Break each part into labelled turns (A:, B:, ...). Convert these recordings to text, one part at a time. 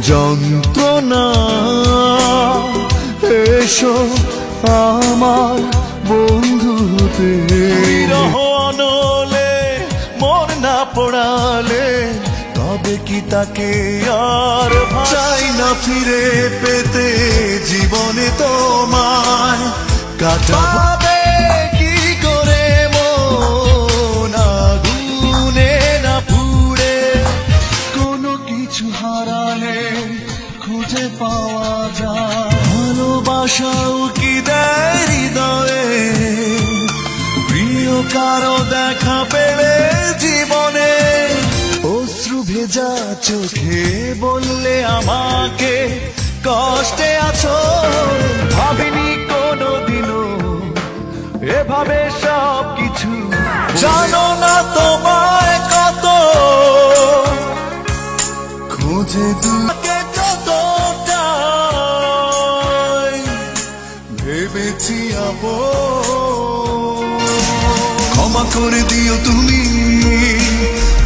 A: যন্ত্রণা এসো আমার বন্ধু হতে। বিরহ অনলে মন না পোড়ালে তবে কি তাকে আর চাই না ফিরে পেতে জীবনে তোমায়। কাটাবে কি করে মন আগুনে না পুড়ে, কোনো কিছু হারালে খুঁজে পাওয়া যায়। ভালোবাসাও কি দেয় হৃদয়ে প্রিয় কারো দেখা পেলে জীবনে। অশ্রু ভেজা চোখে বললে আমাকে কষ্টে আছো, ভাবিনি কোনোদিনও এভাবে সব কিছু। জানো না তোমায় কত খুঁজে তোমাকে, কতটাই ভেবেছি আপন। ক্ষমা করে দিও তুমি,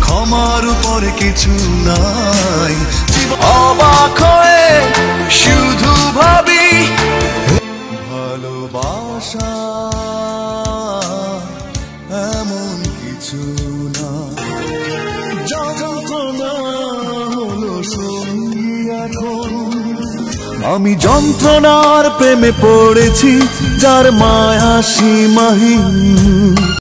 A: ক্ষমার উপরে কিছু নাই। অবাক হয়ে শুধু ভাবি ভালোবাসা এমন কিছু না। যন্ত্রণা হলো সঙ্গী এখন, আমি যন্ত্রণার প্রেমে পড়েছি যার মায়া সীমাহীন।